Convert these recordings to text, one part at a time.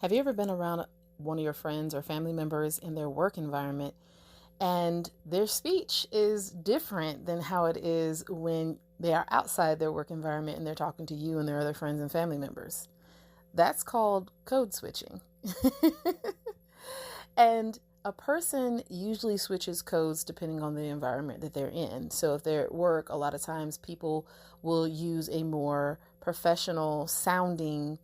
Have you ever been around one of your friends or family members in their work environment and their speech is different than how it is when they are outside their work environment and they're talking to you and their other friends and family members? That's called code switching. And a person usually switches codes depending on the environment that they're in. So if they're at work, a lot of times people will use a more professional sounding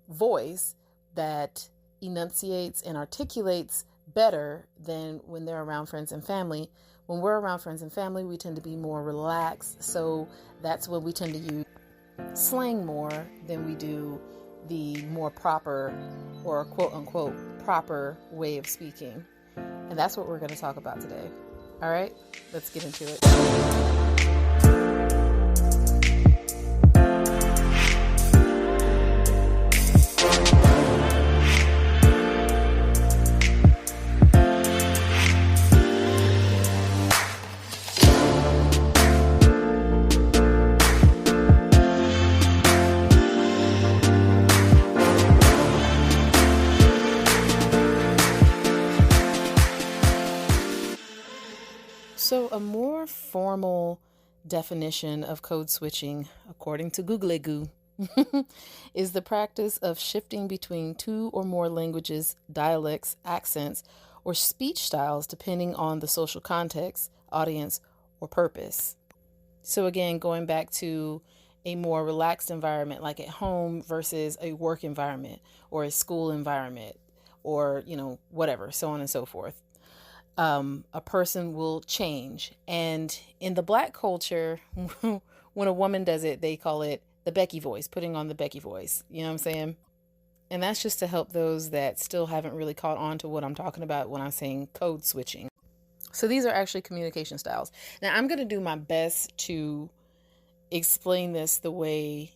voice that enunciates and articulates better than when they're around friends and family. When we're around friends and family, we tend to be more relaxed. So that's when we tend to use slang more than we do the more proper or quote unquote proper way of speaking. And that's what we're going to talk about today. All right, let's get into it. So a more formal definition of code switching, according to Googly is the practice of shifting between two or more languages, dialects, accents, or speech styles depending on the social context, audience, or purpose. So again, going back to a more relaxed environment like at home versus a work environment or a school environment or, whatever, so on and so forth. A person will change. And in the Black culture, when a woman does it, they call it the Becky voice, putting on the Becky voice. You know what I'm saying? And that's just to help those that still haven't really caught on to what I'm talking about when I'm saying code switching. So these are actually communication styles. Now, I'm going to do my best to explain this the way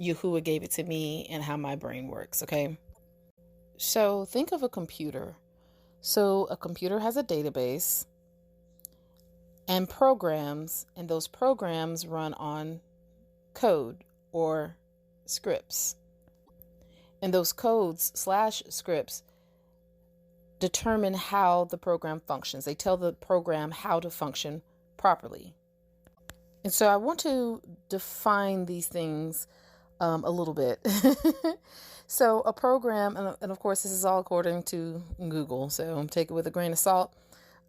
Yahuwah gave it to me and how my brain works, okay? So think of a computer. So a computer has a database and programs, and those programs run on code or scripts. And those codes / scripts determine how the program functions. They tell the program how to function properly. And so I want to define these things a little bit. So a program, and of course, this is all according to Google, so take it with a grain of salt.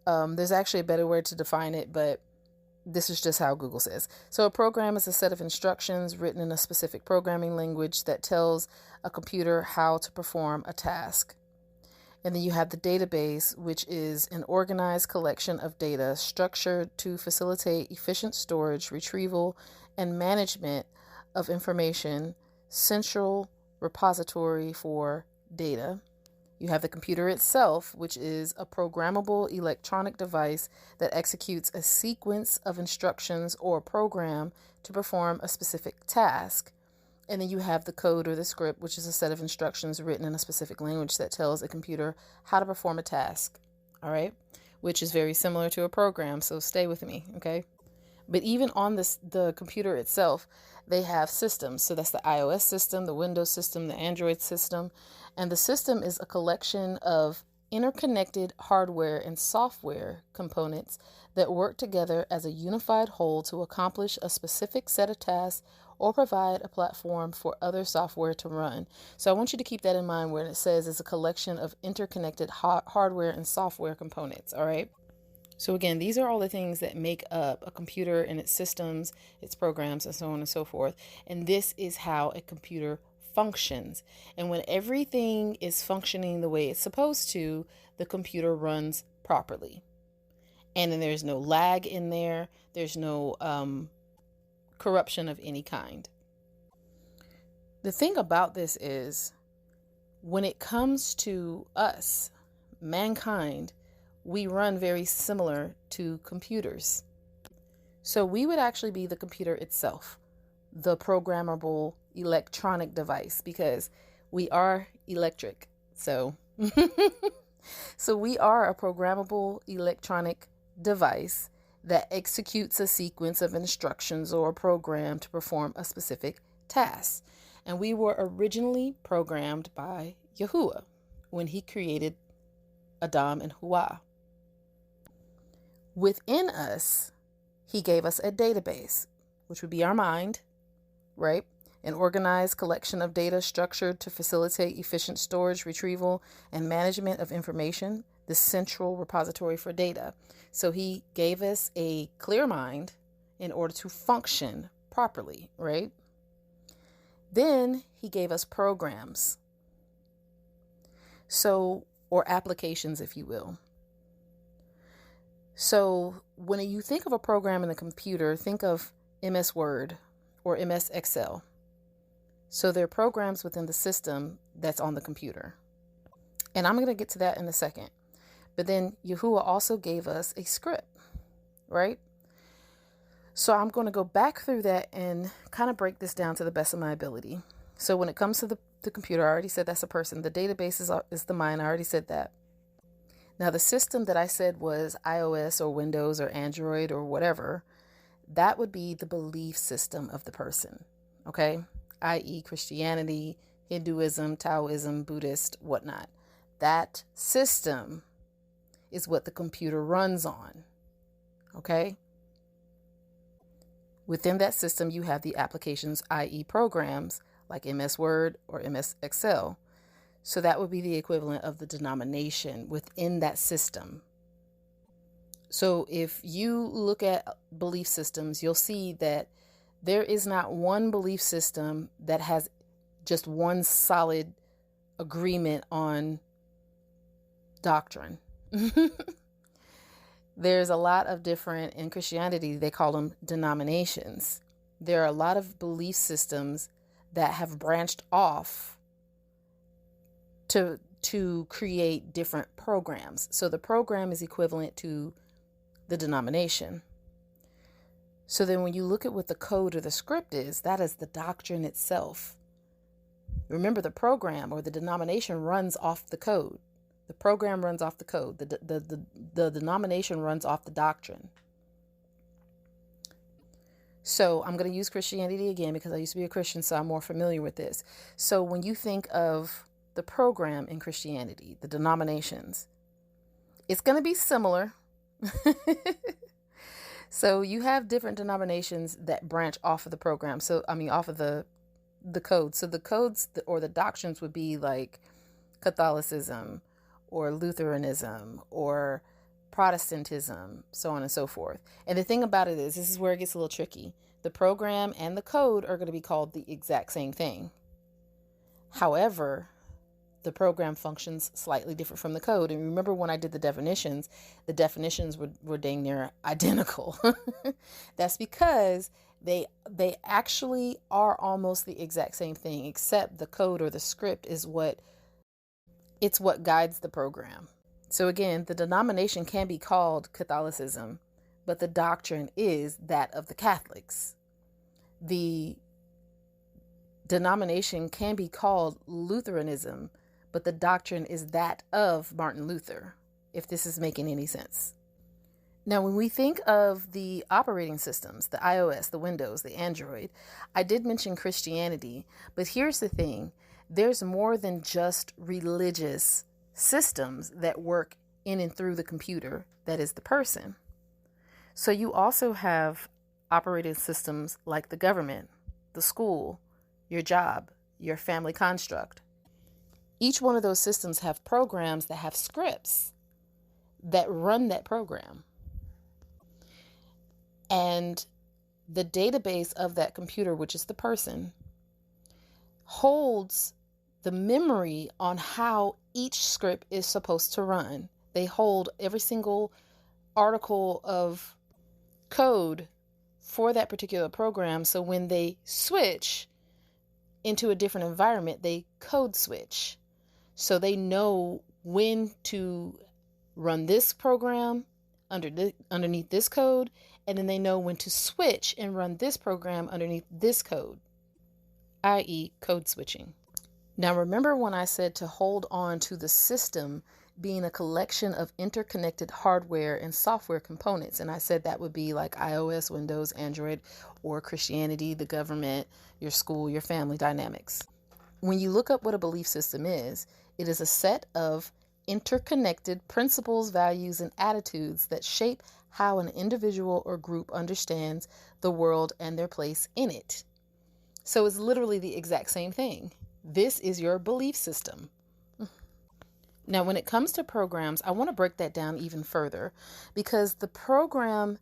There's actually a better word to define it, but this is just how Google says. So a program is a set of instructions written in a specific programming language that tells a computer how to perform a task. And then you have the database, which is an organized collection of data structured to facilitate efficient storage, retrieval, and management of information, central repository for data. You have the computer itself, which is a programmable electronic device that executes a sequence of instructions or program to perform a specific task. And then you have the code or the script, which is a set of instructions written in a specific language that tells a computer how to perform a task. All right, which is very similar to a program. So stay with me, okay? But even on the computer itself, they have systems. So that's the iOS system, the Windows system, the Android system. And the system is a collection of interconnected hardware and software components that work together as a unified whole to accomplish a specific set of tasks or provide a platform for other software to run. So I want you to keep that in mind when it says it's a collection of interconnected hardware and software components, all right? So again, these are all the things that make up a computer and its systems, its programs, and so on and so forth. And this is how a computer functions. And when everything is functioning the way it's supposed to, the computer runs properly. And then there's no lag in there. There's no corruption of any kind. The thing about this is, when it comes to us, mankind, we run very similar to computers. So we would actually be the computer itself, the programmable electronic device, because we are electric. So we are a programmable electronic device that executes a sequence of instructions or a program to perform a specific task. And we were originally programmed by Yahuwah when he created Adam and Hawa. Within us, he gave us a database, which would be our mind, right? An organized collection of data structured to facilitate efficient storage, retrieval, and management of information, the central repository for data. So he gave us a clear mind in order to function properly, right? Then he gave us programs. So, or applications, if you will. So when you think of a program in the computer, think of MS Word or MS Excel. So there are programs within the system that's on the computer. And I'm going to get to that in a second. But then Yahuwah also gave us a script, right? So I'm going to go back through that and kind of break this down to the best of my ability. So when it comes to the computer, I already said that's a person. The database is the mind. I already said that. Now, the system that I said was iOS or Windows or Android or whatever, that would be the belief system of the person, okay? I.e. Christianity, Hinduism, Taoism, Buddhist, whatnot. That system is what the computer runs on, okay? Within that system, you have the applications, i.e. programs like MS Word or MS Excel. So that would be the equivalent of the denomination within that system. So if you look at belief systems, you'll see that there is not one belief system that has just one solid agreement on doctrine. There's a lot of different, in Christianity, they call them denominations. There are a lot of belief systems that have branched off to create different programs. So the program is equivalent to the denomination. So then when you look at what the code or the script is, that is the doctrine itself. Remember, the program or the denomination runs off the code. The program runs off the code. The denomination runs off the doctrine. So I'm going to use Christianity again because I used to be a Christian, so I'm more familiar with this. So when you think of the program in Christianity, the denominations, it's going to be similar. So you have different denominations that branch off of the program. So, off of the code. So the codes or the doctrines would be like Catholicism or Lutheranism or Protestantism, so on and so forth. And the thing about it is, this is where it gets a little tricky. The program and the code are going to be called the exact same thing. However, the program functions slightly different from the code. And remember when I did the definitions were dang near identical. That's because they actually are almost the exact same thing, except the code or the script is what guides the program. So again, the denomination can be called Catholicism, but the doctrine is that of the Catholics. The denomination can be called Lutheranism, but the doctrine is that of Martin Luther, if this is making any sense. Now, when we think of the operating systems, the iOS, the Windows, the Android, I did mention Christianity, but here's the thing. There's more than just religious systems that work in and through the computer, that is the person. So you also have operating systems like the government, the school, your job, your family construct. Each one of those systems have programs that have scripts that run that program. And the database of that computer, which is the person, holds the memory on how each script is supposed to run. They hold every single article of code for that particular program. So when they switch into a different environment, they code switch. So they know when to run this program underneath this code, and then they know when to switch and run this program underneath this code, i.e. code switching. Now, remember when I said to hold on to the system being a collection of interconnected hardware and software components. And I said that would be like iOS, Windows, Android, or Christianity, the government, your school, your family dynamics. When you look up what a belief system is, it is a set of interconnected principles, values, and attitudes that shape how an individual or group understands the world and their place in it. So it's literally the exact same thing. This is your belief system. Now, when it comes to programs, I want to break that down even further because the program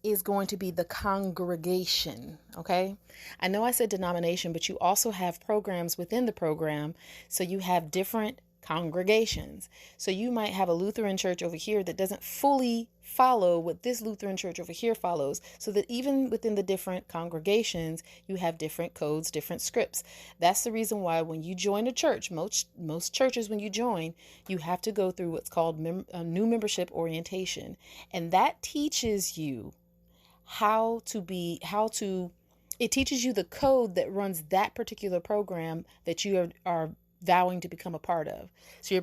is going to be the congregation, okay? I know I said denomination, but you also have programs within the program. So you have different congregations. So you might have a Lutheran church over here that doesn't fully follow what this Lutheran church over here follows, so that even within the different congregations, you have different codes, different scripts. That's the reason why when you join a church, most churches, when you join, you have to go through what's called new membership orientation. And that teaches you it teaches you the code that runs that particular program that you are vowing to become a part of. So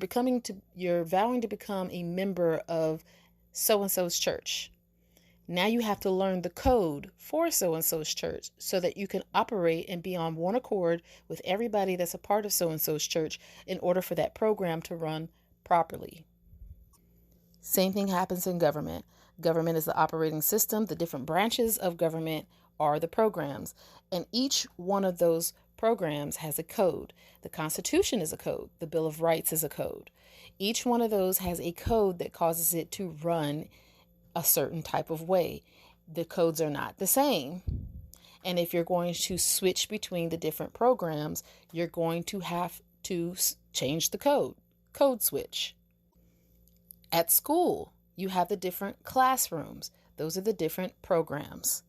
you're vowing to become a member of so-and-so's church. Now you have to learn the code for so-and-so's church so that you can operate and be on one accord with everybody that's a part of so-and-so's church in order for that program to run properly. Same thing happens in government. Government is the operating system. The different branches of government are the programs. And each one of those programs has a code. The Constitution is a code. The Bill of Rights is a code. Each one of those has a code that causes it to run a certain type of way. The codes are not the same. And if you're going to switch between the different programs, you're going to have to change the code switch. At school, you have the different classrooms. Those are the different programs.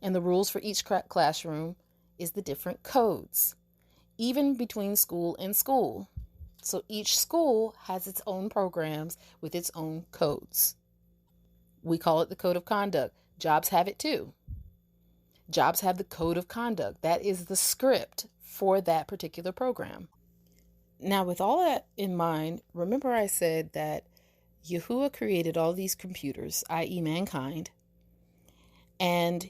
And the rules for each classroom is the different codes, even between school and school. So each school has its own programs with its own codes. We call it the code of conduct. Jobs have it too. Jobs have the code of conduct. That is the script for that particular program. Now, with all that in mind, remember I said that Yahuwah created all these computers, i.e. mankind, and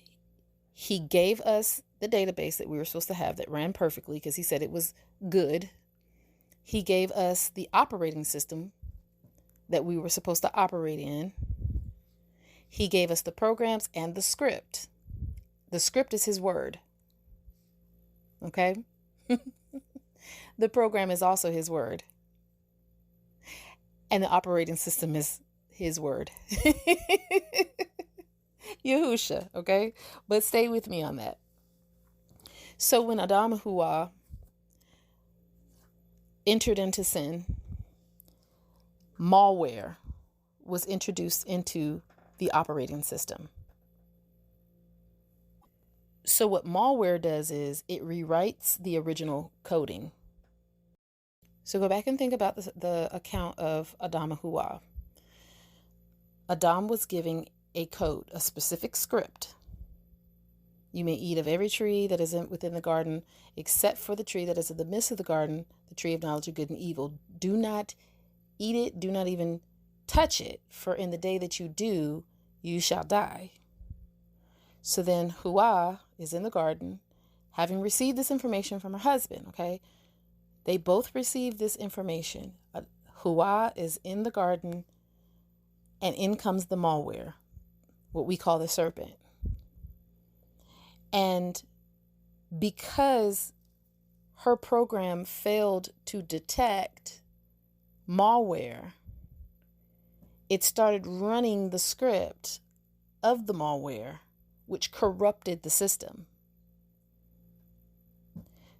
he gave us the database that we were supposed to have that ran perfectly because he said it was good. He gave us the operating system that we were supposed to operate in. He gave us the programs and the script. The script is his word. Okay? The program is also his word. And the operating system is his word. Yahusha, okay? But stay with me on that. So when Adam and Hawa entered into sin, malware was introduced into the operating system. So what malware does is it rewrites the original coding. So go back and think about the account of Adam and Hawa. Adam was giving a code, a specific script. You may eat of every tree that is within the garden, except for the tree that is in the midst of the garden, the tree of knowledge of good and evil. Do not eat it, do not even touch it, for in the day that you do, you shall die. So then Hawa is in the garden, having received this information from her husband, okay? They both received this information. Hawa is in the garden, and in comes the malware, what we call the serpent. And because her program failed to detect malware, it started running the script of the malware, which corrupted the system.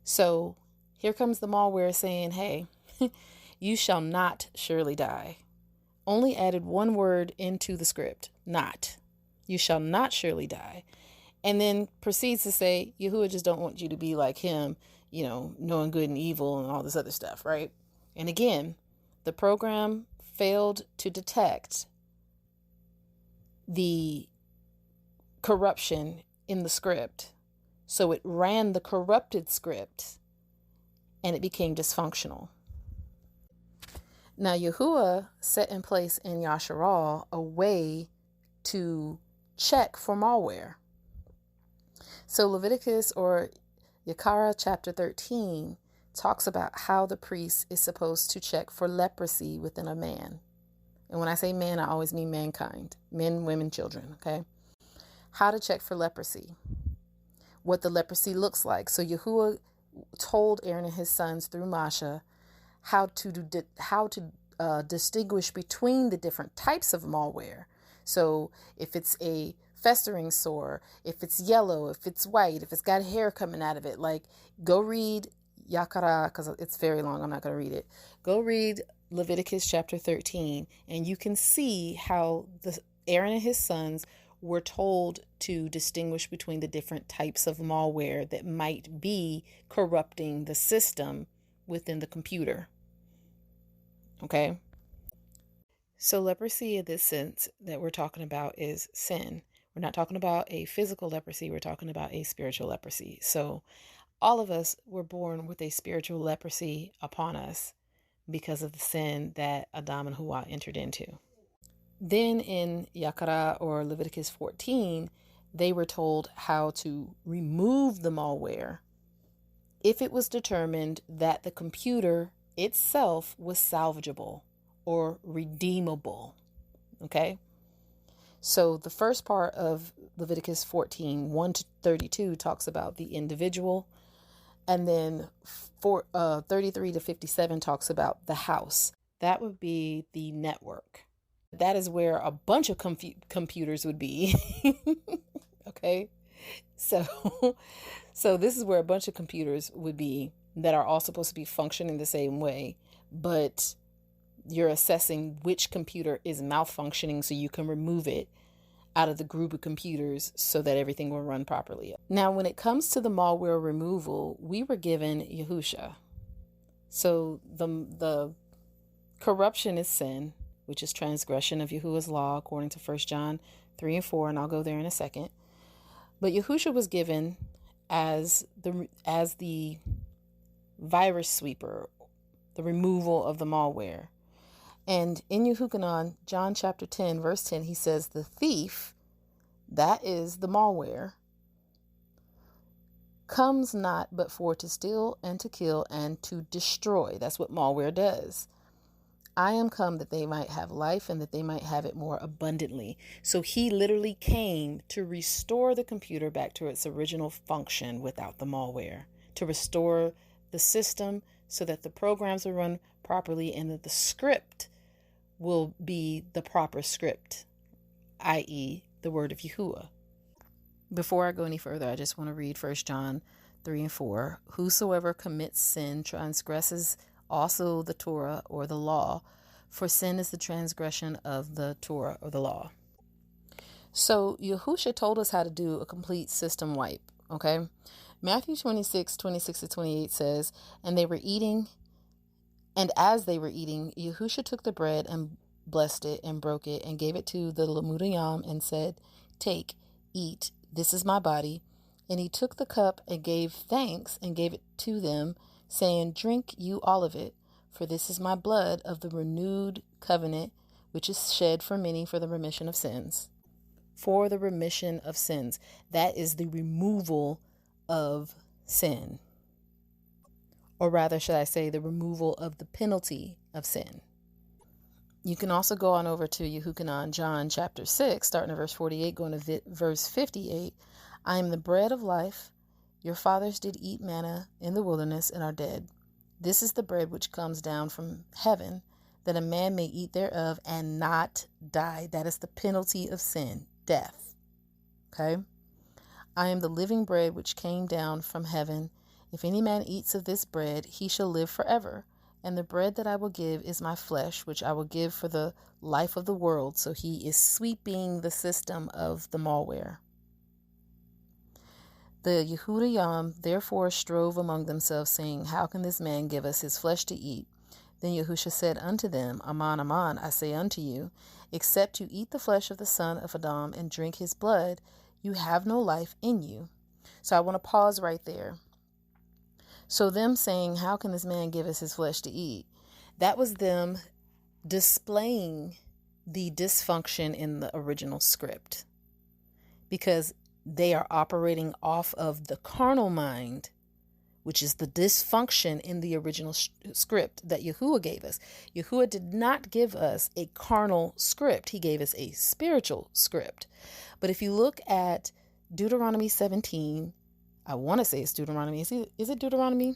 So here comes the malware saying, hey, you shall not surely die. Only added one word into the script, not. You shall not surely die. And then proceeds to say, Yahuwah just don't want you to be like him, knowing good and evil and all this other stuff, right? And again, the program failed to detect the corruption in the script. So it ran the corrupted script and it became dysfunctional. Now, Yahuwah set in place in Yasharal a way to check for malware. So Leviticus or Yakara chapter 13 talks about how the priest is supposed to check for leprosy within a man. And when I say man, I always mean mankind, men, women, children, okay? How to check for leprosy, what the leprosy looks like. So Yahuwah told Aaron and his sons through Masha how to distinguish between the different types of malware. So if it's a festering sore, if it's yellow, if it's white, if it's got hair coming out of it, like go read Yakara, because it's very long, I'm not going to read it. Go read Leviticus chapter 13, and you can see how Aaron and his sons were told to distinguish between the different types of malware that might be corrupting the system within the computer. Okay? So leprosy in this sense that we're talking about is sin. We're not talking about a physical leprosy. We're talking about a spiritual leprosy. So all of us were born with a spiritual leprosy upon us because of the sin that Adam and Hawa entered into. Then in Yakara or Leviticus 14, they were told how to remove the malware if it was determined that the computer itself was salvageable or redeemable. Okay? So the first part of Leviticus 14, 1 to 32 talks about the individual. And then 33 to 57 talks about the house. That would be the network. That is where a bunch of computers would be. Okay? So this is where a bunch of computers would be that are all supposed to be functioning the same way. But you're assessing which computer is malfunctioning so you can remove it out of the group of computers so that everything will run properly. Now, when it comes to the malware removal, we were given Yahusha. So the corruption is sin, which is transgression of Yahuwah's law, according to 1 John 3 and 4, and I'll go there in a second. But Yahusha was given as the virus sweeper, the removal of the malware. And in Yehukanan, John chapter 10, verse 10, he says, the thief, that is the malware, comes not but for to steal and to kill and to destroy. That's what malware does. I am come that they might have life and that they might have it more abundantly. So he literally came to restore the computer back to its original function without the malware, to restore the system so that the programs will run properly and that the script will be the proper script, i.e. the word of Yahuwah. Before I go any further, I just want to read 1 John 3 and 4. Whosoever commits sin transgresses also the Torah or the law, for sin is the transgression of the Torah or the law. So Yahusha told us how to do a complete system wipe, okay? Matthew 26 to 28 says, and as they were eating, Yahusha took the bread and blessed it and broke it and gave it to the Lamudayam and said, take, eat, this is my body. And he took the cup and gave thanks and gave it to them, saying, drink you all of it, for this is my blood of the renewed covenant, which is shed for many for the remission of sins. For the remission of sins. That is the removal of sin. Or rather, should I say, the removal of the penalty of sin. You can also go on over to Yehukanan, John chapter 6, starting at verse 48, going to verse 58. I am the bread of life. Your fathers did eat manna in the wilderness and are dead. This is the bread which comes down from heaven, that a man may eat thereof and not die. That is the penalty of sin, death. Okay? I am the living bread which came down from heaven. If any man eats of this bread, he shall live forever. And the bread that I will give is my flesh, which I will give for the life of the world. So he is sweeping the system of the malware. The Yehudayam therefore strove among themselves, saying, how can this man give us his flesh to eat? Then Yahusha said unto them, Aman, aman, I say unto you, except you eat the flesh of the son of Adam and drink his blood, you have no life in you. So I want to pause right there. So them saying, how can this man give us his flesh to eat? That was them displaying the dysfunction in the original script, because they are operating off of the carnal mind, which is the dysfunction in the original script that Yahuwah gave us. Yahuwah did not give us a carnal script. He gave us a spiritual script. But if you look at Deuteronomy 17, I want to say it's Deuteronomy. Is it Deuteronomy?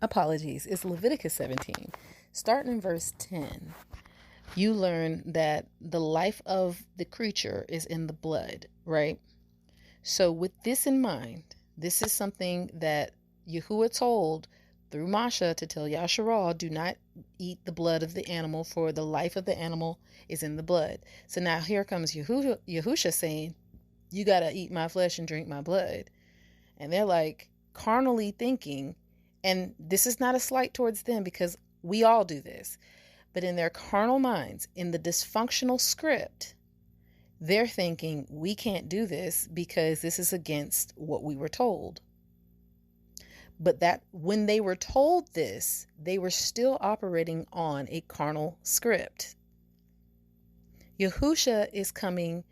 Apologies. It's Leviticus 17. Starting in verse 10, you learn that the life of the creature is in the blood, right? So with this in mind, this is something that Yahuwah told through Masha to tell Yasharal, do not eat the blood of the animal, for the life of the animal is in the blood. So now here comes Yahusha saying, you got to eat my flesh and drink my blood. And they're like carnally thinking, and this is not a slight towards them because we all do this, but in their carnal minds, in the dysfunctional script, they're thinking we can't do this because this is against what we were told. But that when they were told this, they were still operating on a carnal script. Yahusha is coming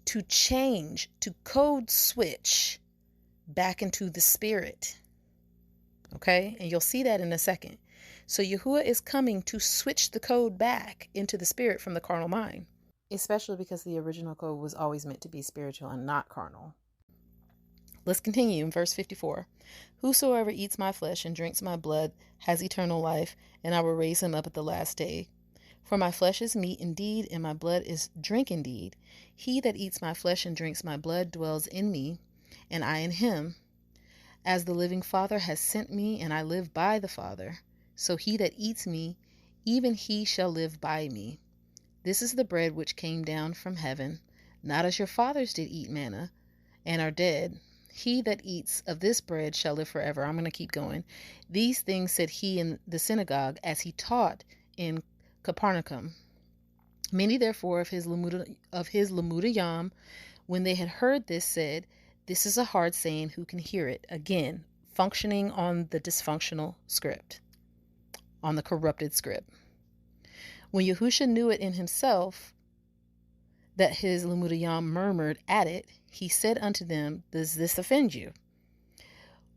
to change, to code switch back into the spirit. Okay? And you'll see that in a second. So Yahuwah is coming to switch the code back into the spirit from the carnal mind. Especially because the original code was always meant to be spiritual and not carnal. Let's continue in verse 54. Whosoever eats my flesh and drinks my blood has eternal life, and I will raise him up at the last day. For my flesh is meat indeed, and my blood is drink indeed. He that eats my flesh and drinks my blood dwells in me, and I in him. As the living Father has sent me, and I live by the Father, so he that eats me, even he shall live by me. This is the bread which came down from heaven, not as your fathers did eat manna, and are dead. He that eats of this bread shall live forever. I'm going to keep going. These things said he in the synagogue as he taught in Capernaum. Many therefore of his Lamudayam, when they had heard this, said, this is a hard saying, who can hear it? Again, functioning on the dysfunctional script, on the corrupted script. When Yahusha knew it in himself, that his Lamudayam murmured at it, he said unto them, does this offend you?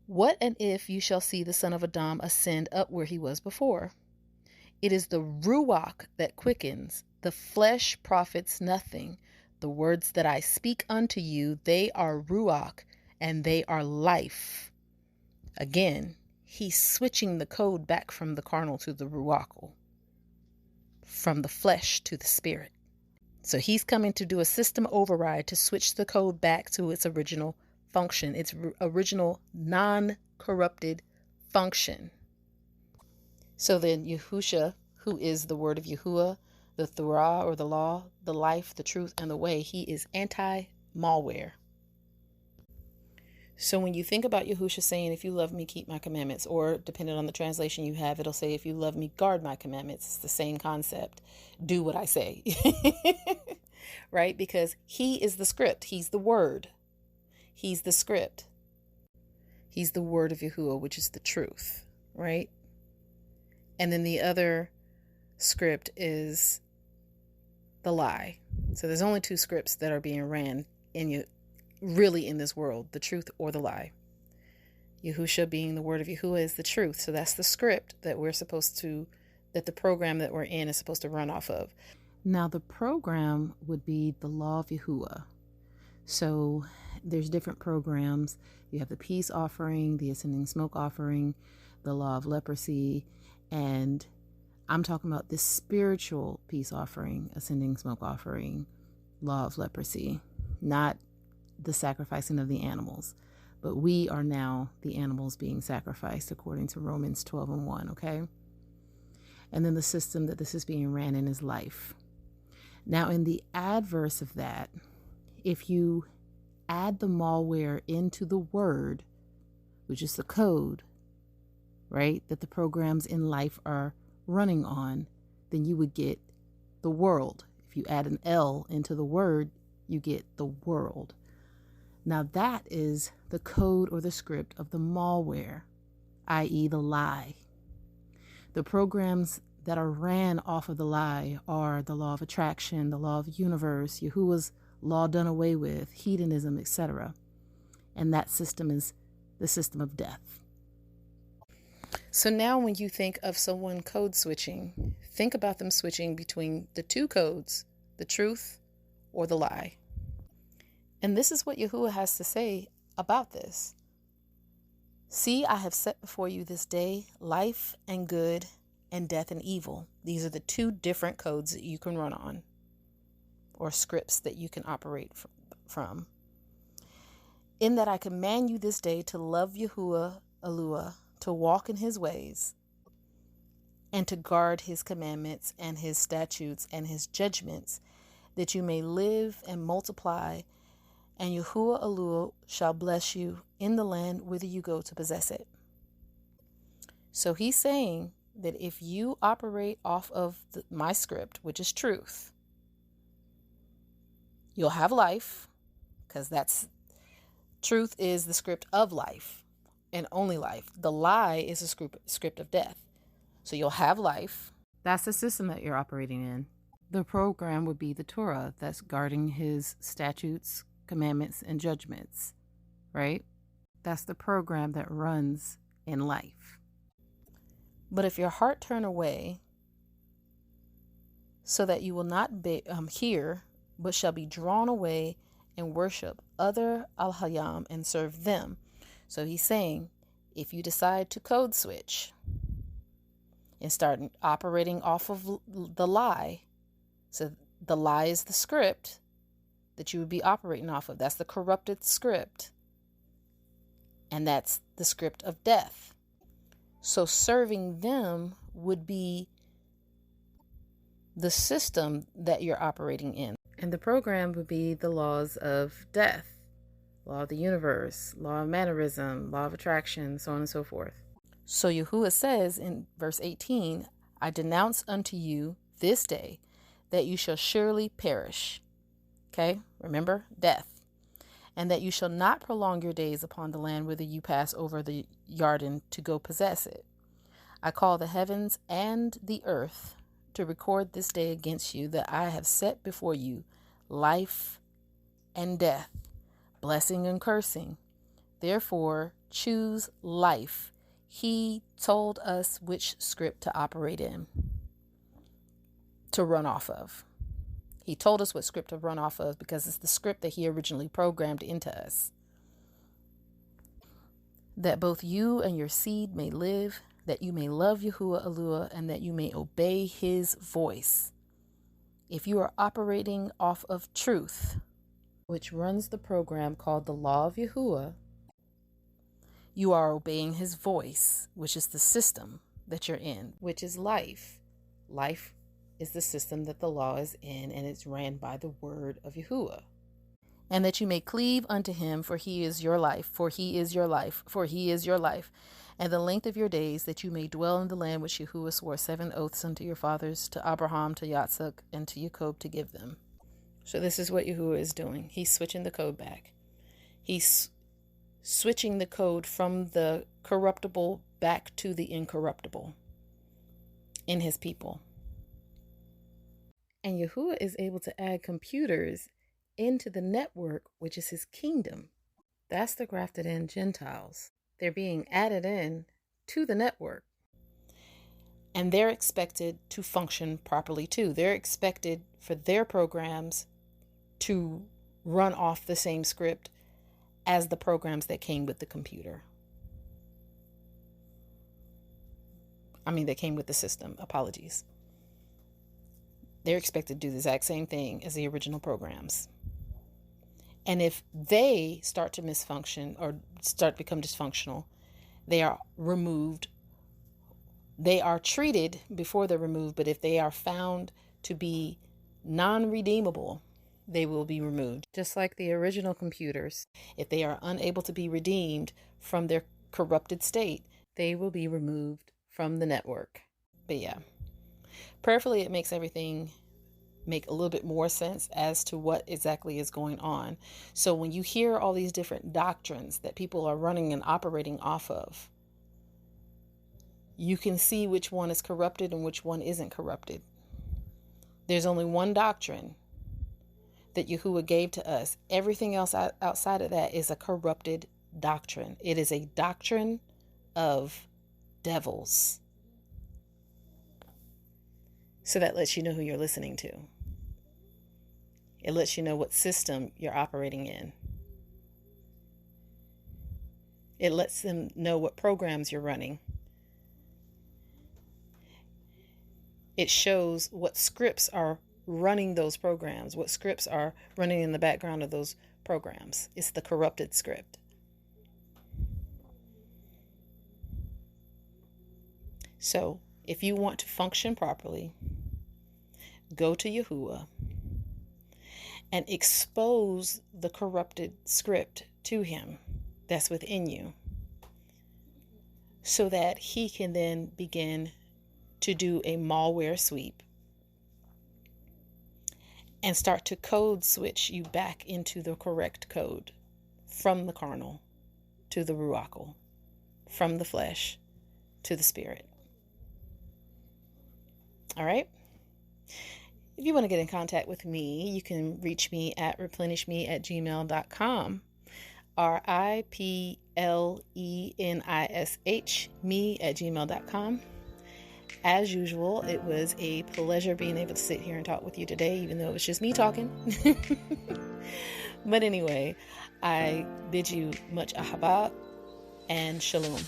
What and if you shall see the son of Adam ascend up where he was before? It is the Ruach that quickens, the flesh profits nothing. The words that I speak unto you, they are Ruach, and they are life. Again, he's switching the code back from the carnal to the Ruachal, from the flesh to the spirit. So he's coming to do a system override to switch the code back to its original function, its original non-corrupted function. So then Yahusha, who is the word of Yahuwah, the Torah or the law, the life, the truth, and the way, he is anti-malware. So when you think about Yahusha saying, if you love me, keep my commandments, or depending on the translation you have, it'll say, if you love me, guard my commandments. It's the same concept. Do what I say. Right? Because he is the script. He's the word. He's the script. He's the word of Yahuwah, which is the truth. Right? And then the other script is the lie. So there's only two scripts that are being ran in this world, the truth or the lie. Yahusha being the word of Yahuwah is the truth. So that's the script that that the program that we're in is supposed to run off of. Now the program would be the law of Yahuwah. So there's different programs. You have the peace offering, the ascending smoke offering, the law of leprosy, and I'm talking about this spiritual peace offering, ascending smoke offering, law of leprosy, not the sacrificing of the animals, but we are now the animals being sacrificed according to Romans 12:1, okay? And then the system that this is being ran in is life. Now in the adverse of that, if you add the malware into the word, which is the code, right, that the programs in life are running on, then you would get the world. If you add an L into the word, you get the world. Now that is the code or the script of the malware. i.e., the lie. The programs that are ran off of the lie are the law of attraction, the law of the universe, Yahuwah's law done away with, hedonism, etc. And that system is the system of death. So now when you think of someone code switching, think about them switching between the two codes, the truth or the lie. And this is what Yahuwah has to say about this. See, I have set before you this day life and good and death and evil. These are the two different codes that you can run on, or scripts that you can operate from. In that I command you this day to love Yahuwah Eluah, to walk in his ways, and to guard his commandments and his statutes and his judgments, that you may live and multiply, and Yahuwah Eluah shall bless you in the land whither you go to possess it. So he's saying that if you operate off of my script, which is truth, you'll have life, because that's truth is the script of life and only life. The lie is a script of death. So you'll have life. That's the system that you're operating in. The program would be the Torah, that's guarding his statutes, commandments, and judgments, right? That's the program that runs in life. But if your heart turn away, so that you will not hear, but shall be drawn away and worship other al-Hayam and serve them. So he's saying, if you decide to code switch and start operating off of the lie, so the lie is the script that you would be operating off of. That's the corrupted script. And that's the script of death. So serving them would be the system that you're operating in. And the program would be the laws of death, law of the universe, law of mannerism, law of attraction, so on and so forth. So Yahuwah says in verse 18, I denounce unto you this day that you shall surely perish. Okay, remember, death. And that you shall not prolong your days upon the land whither you pass over the Yarden to go possess it. I call the heavens and the earth to record this day against you, that I have set before you life and death, blessing and cursing. Therefore, choose life. He told us which script to operate in, to run off of. He told us what script to run off of because it's the script that he originally programmed into us. That both you and your seed may live, that you may love Yahuwah Eluah, and that you may obey his voice. If you are operating off of truth, which runs the program called the Law of Yahuwah, you are obeying his voice, which is the system that you're in, which is life. Life is the system that the law is in, and it's ran by the word of Yahuwah. And that you may cleave unto him, for he is your life, for he is your life, for he is your life, and the length of your days, that you may dwell in the land which Yahuwah swore 7 oaths unto your fathers, to Abraham, to Yitzchak, and to Jacob, to give them. So this is what Yahuwah is doing. He's switching the code back. He's switching the code from the corruptible back to the incorruptible in his people. And Yahuwah is able to add computers into the network, which is his kingdom. That's the grafted in Gentiles. They're being added in to the network. And they're expected to function properly too. They're expected for their programs to run off the same script as the programs that came with the computer. That came with the system. Apologies. They're expected to do the exact same thing as the original programs. And if they start to misfunction or start to become dysfunctional, they are removed. They are treated before they're removed, but if they are found to be non-redeemable, they will be removed. Just like the original computers, if they are unable to be redeemed from their corrupted state, they will be removed from the network. But yeah, prayerfully it makes everything make a little bit more sense as to what exactly is going on. So when you hear all these different doctrines that people are running and operating off of, you can see which one is corrupted and which one isn't corrupted. There's only one doctrine that Yahuwah gave to us. Everything else outside of that is a corrupted doctrine. It is a doctrine of devils. So that lets you know who you're listening to. It lets you know what system you're operating in. It lets them know what programs you're running. It shows what scripts are running those programs, what scripts are running in the background of those programs. It's the corrupted script. So if you want to function properly, go to Yahuwah and expose the corrupted script to him that's within you, so that he can then begin to do a malware sweep and start to code switch you back into the correct code, from the carnal to the ruachal, from the flesh to the spirit. All right? If you want to get in contact with me, you can reach me at replenishme@gmail.com. RIPLENISH, me@gmail.com. As usual, it was a pleasure being able to sit here and talk with you today, even though it was just me talking. But anyway, I bid you much ahbab and shalom.